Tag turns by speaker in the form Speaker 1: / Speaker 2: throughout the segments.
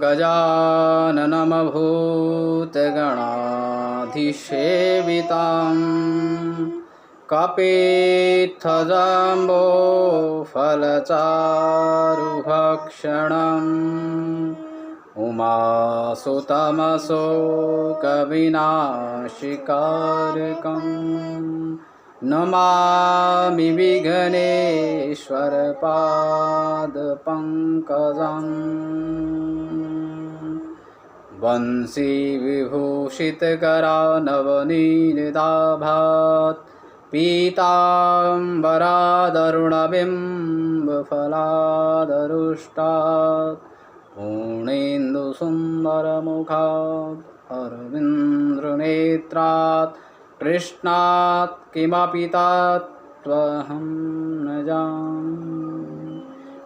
Speaker 1: गजाननमभूतगणाधिसेवितां कपित्थजम्बोफलचारुभक्षणम् उमासुतमशोकविनाशिकारकम् नमामि विघ्नेश्वरपादपङ्कजम् वंशीविभूषितकरानवनीनिदाभात् पीताम्बरादरुणबिम्बफलादरुष्टात् पूर्णेन्दुसुन्दरमुखात् अरविन्द्रनेत्रात् कृष्णात् किमपि तत्त्वहं न जाने।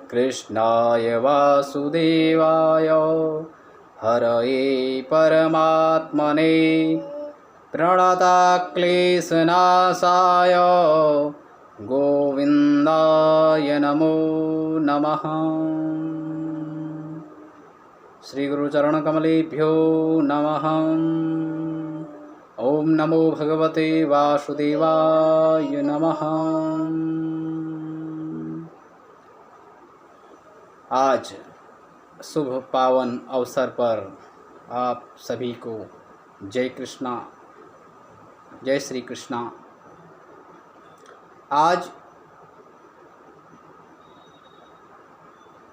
Speaker 1: कृष्णाय वासुदेवाय हरये परमात्मने प्रणतक्लेशनाशाय गोविन्दाय नमो नमः। श्री गुरुचरणकमलेभ्यो नमः। ओम नमो भगवते वासुदेवाय नमः। आज शुभ पावन अवसर पर आप सभी को जय कृष्णा, जय श्री कृष्णा। आज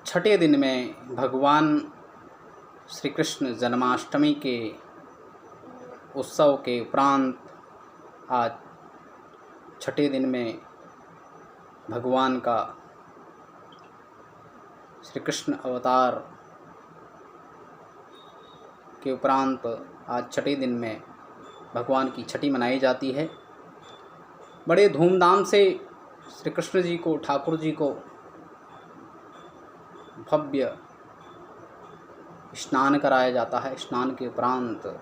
Speaker 1: छठे दिन में भगवान श्री कृष्ण जन्माष्टमी के उत्सव के उपरांत आज छठे दिन में भगवान का श्री कृष्ण अवतार के उपरांत आज छठे दिन में भगवान की छठी मनाई जाती है। बड़े धूमधाम से श्री कृष्ण जी को, ठाकुर जी को भव्य स्नान कराया जाता है। स्नान के उपरांत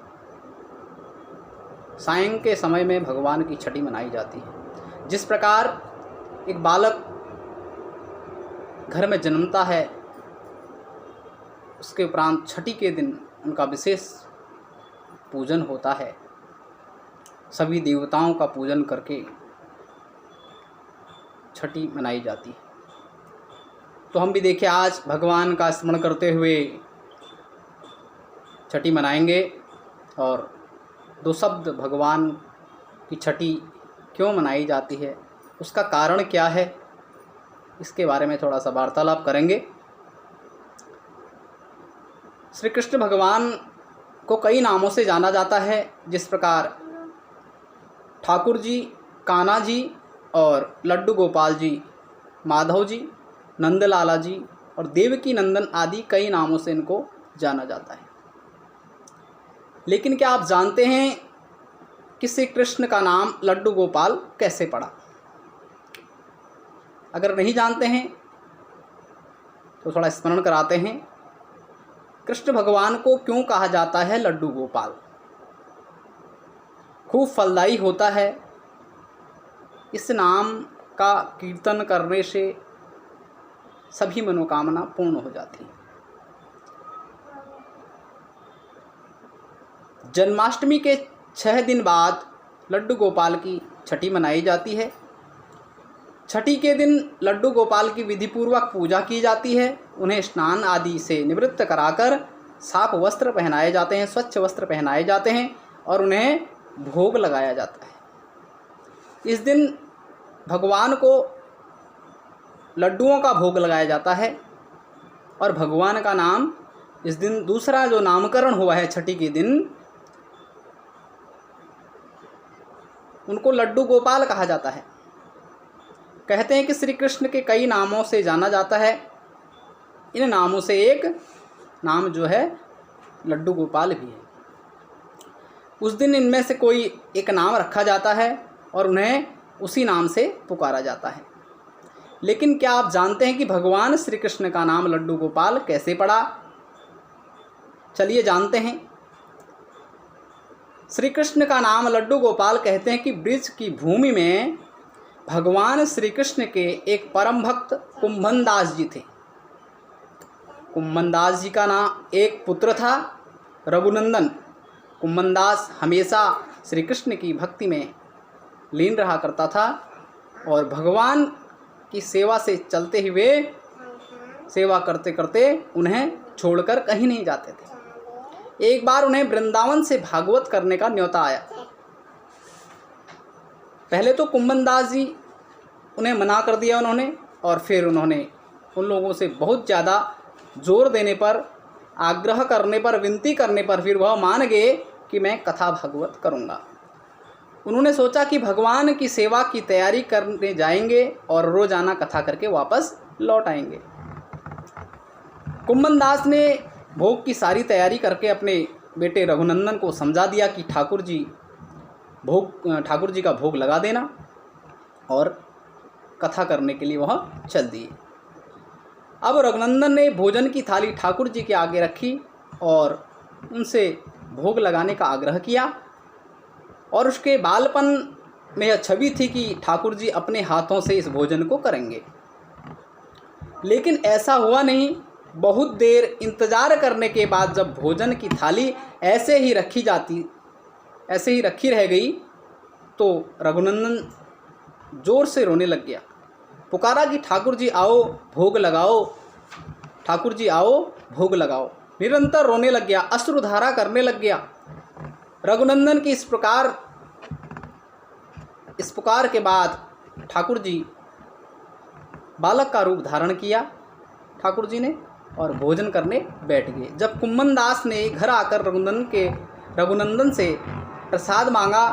Speaker 1: सायं के समय में भगवान की छठी मनाई जाती है। जिस प्रकार एक बालक घर में जन्मता है, उसके उपरांत छठी के दिन उनका विशेष पूजन होता है। सभी देवताओं का पूजन करके छठी मनाई जाती है। तो हम भी देखिए आज भगवान का स्मरण करते हुए छठी मनाएंगे। और दो शब्द भगवान की छठी क्यों मनाई जाती है, उसका कारण क्या है, इसके बारे में थोड़ा सा वार्तालाप करेंगे। श्री कृष्ण भगवान को कई नामों से जाना जाता है। जिस प्रकार ठाकुर जी, कान्हा जी और लड्डू गोपाल जी, माधव जी, नंदलाला जी और देवकी नंदन आदि कई नामों से इनको जाना जाता है। लेकिन क्या आप जानते हैं कि श्री कृष्ण का नाम लड्डू गोपाल कैसे पड़ा? अगर नहीं जानते हैं तो थोड़ा स्मरण कराते हैं। कृष्ण भगवान को क्यों कहा जाता है लड्डू गोपाल? खूब फलदायी होता है। इस नाम का कीर्तन करने से सभी मनोकामना पूर्ण हो जाती है। जन्माष्टमी के 6 दिन बाद लड्डू गोपाल की छठी मनाई जाती है। छठी के दिन लड्डू गोपाल की विधिपूर्वक पूजा की जाती है। उन्हें स्नान आदि से निवृत्त कराकर साफ वस्त्र पहनाए जाते हैं, स्वच्छ वस्त्र पहनाए जाते हैं और उन्हें भोग लगाया जाता है। इस दिन भगवान को लड्डुओं का भोग लगाया जाता है और भगवान का नाम इस दिन, दूसरा जो नामकरण हुआ है छठी के दिन, उनको लड्डू गोपाल कहा जाता है। कहते हैं कि श्री कृष्ण के कई नामों से जाना जाता है। इन नामों से एक नाम जो है लड्डू गोपाल भी है। उस दिन इनमें से कोई एक नाम रखा जाता है और उन्हें उसी नाम से पुकारा जाता है। लेकिन क्या आप जानते हैं कि भगवान श्री कृष्ण का नाम लड्डू गोपाल कैसे पड़ा? चलिए जानते हैं। श्री कृष्ण का नाम लड्डू गोपाल कहते हैं कि ब्रिज की भूमि में भगवान श्री कृष्ण के एक परम भक्त कुंभनदास जी थे। कुम्भनदास जी का नाम एक पुत्र था रघुनंदन। कुम्भनदास हमेशा श्री कृष्ण की भक्ति में लीन रहा करता था और भगवान की सेवा से चलते हुए सेवा करते करते उन्हें छोड़कर कहीं नहीं जाते थे। एक बार उन्हें वृंदावन से भागवत करने का न्योता आया। पहले तो कुम्भनदास जी उन्हें मना कर दिया उन्होंने, और फिर उन्होंने उन लोगों से बहुत ज़्यादा जोर देने पर, आग्रह करने पर, विनती करने पर फिर वह मान गए कि मैं कथा भागवत करूँगा। उन्होंने सोचा कि भगवान की सेवा की तैयारी करने जाएंगे और रोज़ाना कथा करके वापस लौट आएंगे। कुम्भनदास ने भोग की सारी तैयारी करके अपने बेटे रघुनंदन को समझा दिया कि ठाकुर जी का भोग लगा देना, और कथा करने के लिए वह चल दिए। अब रघुनंदन ने भोजन की थाली ठाकुर जी के आगे रखी और उनसे भोग लगाने का आग्रह किया, और उसके बालपन में यह छवि थी कि ठाकुर जी अपने हाथों से इस भोजन को करेंगे। लेकिन ऐसा हुआ नहीं। बहुत देर इंतज़ार करने के बाद जब भोजन की थाली ऐसे ही रखी रह गई, तो रघुनंदन ज़ोर से रोने लग गया। पुकारा कि ठाकुर जी आओ भोग लगाओ, ठाकुर जी आओ भोग लगाओ। निरंतर रोने लग गया, अश्रुधारा करने लग गया। रघुनंदन की इस पुकार के बाद ठाकुर जी बालक का रूप धारण किया ठाकुर जी ने, और भोजन करने बैठ गए। जब कुम्भनदास ने घर आकर रघुनंदन से प्रसाद मांगा,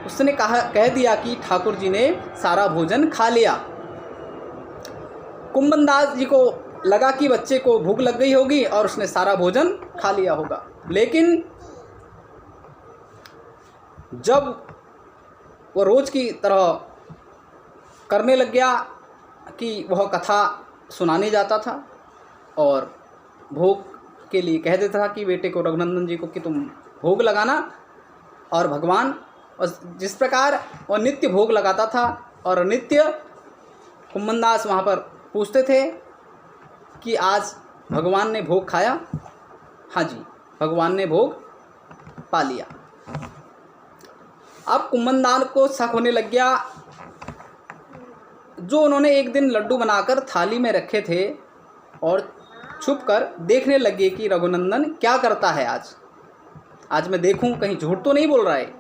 Speaker 1: उसने कह दिया कि ठाकुर जी ने सारा भोजन खा लिया। कुम्भनदास जी को लगा कि बच्चे को भूख लग गई होगी और उसने सारा भोजन खा लिया होगा। लेकिन जब वो रोज़ की तरह करने लग गया कि वह कथा सुनाने जाता था और भोग के लिए कह देता था कि बेटे को, रघुनंदन जी को, कि तुम भोग लगाना, और भगवान, और जिस प्रकार वह नित्य भोग लगाता था और नित्य कुम्भनदास वहाँ पर पूछते थे कि आज भगवान ने भोग खाया? हाँ जी, भगवान ने भोग पा लिया। अब कुम्भनदास को शक होने लग गया। जो उन्होंने एक दिन लड्डू बनाकर थाली में रखे थे और छुपकर देखने लगे कि रघुनंदन क्या करता है आज मैं देखूं कहीं झूठ तो नहीं बोल रहा है।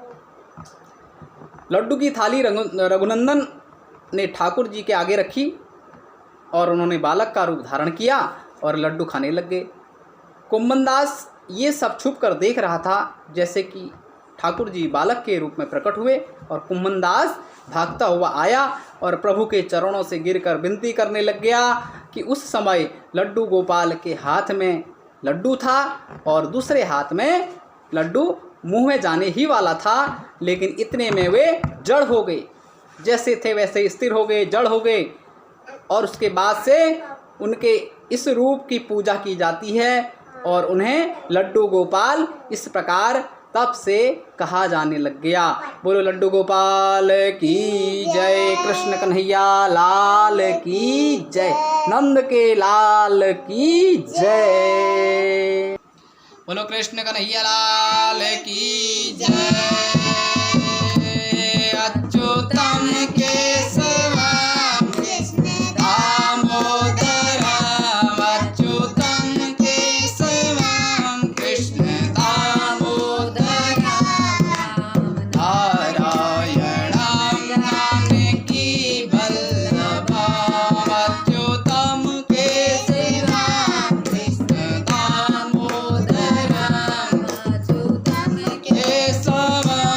Speaker 1: लड्डू की थाली रघुनंदन ने ठाकुर जी के आगे रखी और उन्होंने बालक का रूप धारण किया और लड्डू खाने लग गए। कुम्भनदास ये सब छुप कर देख रहा था, जैसे कि ठाकुर जी बालक के रूप में प्रकट हुए, और कुम्भनदास भागता हुआ आया और प्रभु के चरणों से गिरकर विनती करने लग गया कि उस समय लड्डू गोपाल के हाथ में लड्डू था और दूसरे हाथ में लड्डू मुंह में जाने ही वाला था, लेकिन इतने में वे जड़ हो गए, जैसे थे वैसे स्थिर हो गए, जड़ हो गए। और उसके बाद से उनके इस रूप की पूजा की जाती है और उन्हें लड्डू गोपाल इस प्रकार तब से कहा जाने लग गया। बोलो लड्डू गोपाल की जय, कृष्ण कन्हैया लाल की जय, नंद के लाल की जय। बोलो कृष्ण कन्हैया लाल की जय। अच्युतम केशवम दामोदरम, अच्युतम केशवम कृष्ण दामोदरम, नारायणम जानकी वल्लभम, अच्युतम केशवम कृष्ण दामोदरम, अच्युतम केशवम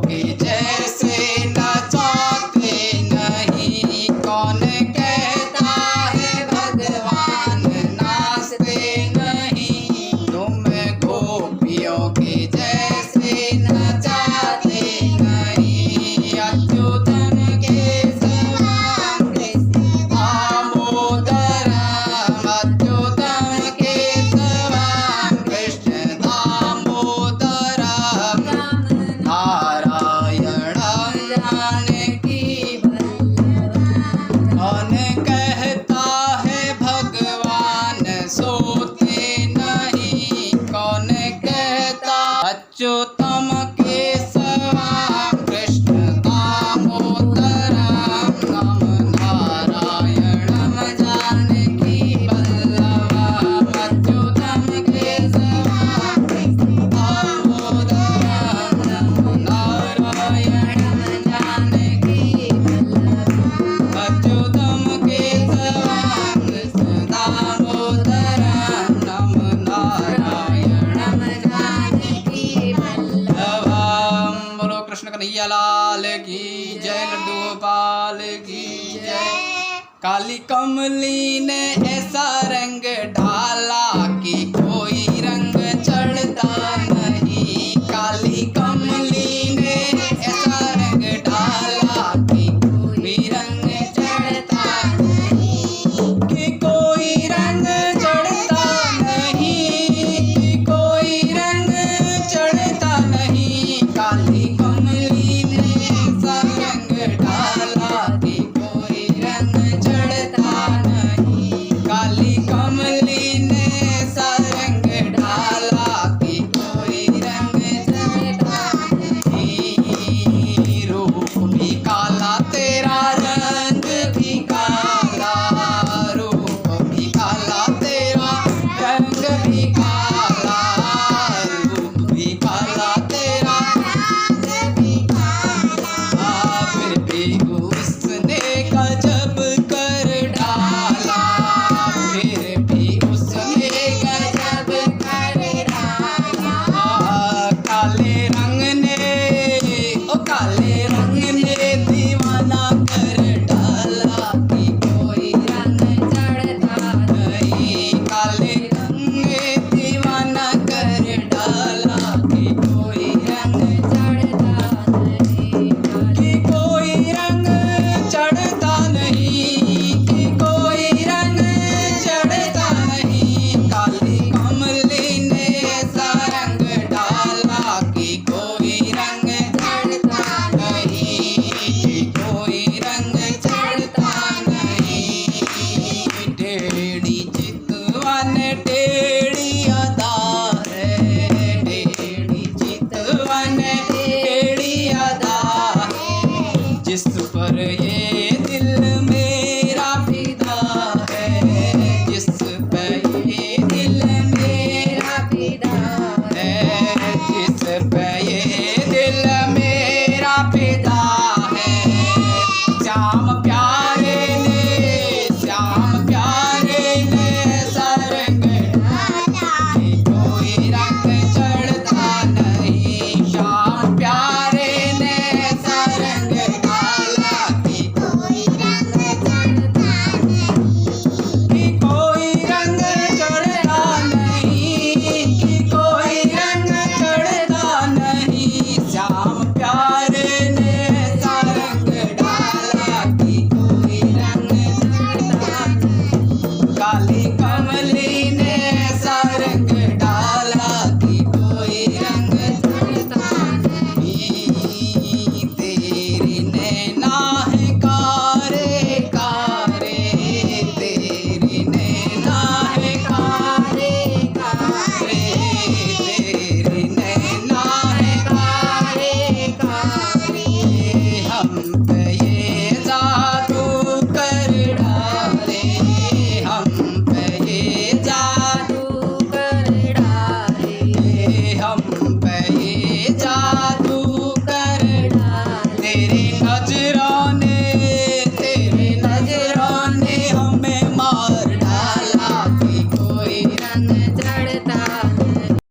Speaker 1: के जैसे नचाते नहीं, कौन कहता है भगवान नाचते नहीं। तुम गोपियों के जैसे नचाते नहीं, अच्युतन केशवम कृष्ण दामोदरम, अच्युतम केशवम कृष्ण दामोदरम, नारायणम जानकी वल्लभम। कौन कहता है भगवान सोते नहीं, कौन कहता अच्युतम केशवम कृष्ण दामोदरम, नम नारायणम जानकी वल्लभम, अच्युतम केशवम कृष्ण दामोदरम, नम नारायणम जानकी वल्लभम, अच्युतम केशवम कृष्ण दामोदरम, नम नारायणम जानकी वल्लभम। बोलो कृष्ण कन्हैया लाल की जय, लड्डू गोपाल की जय। काली कमली ने ऐसा रंग ढाला,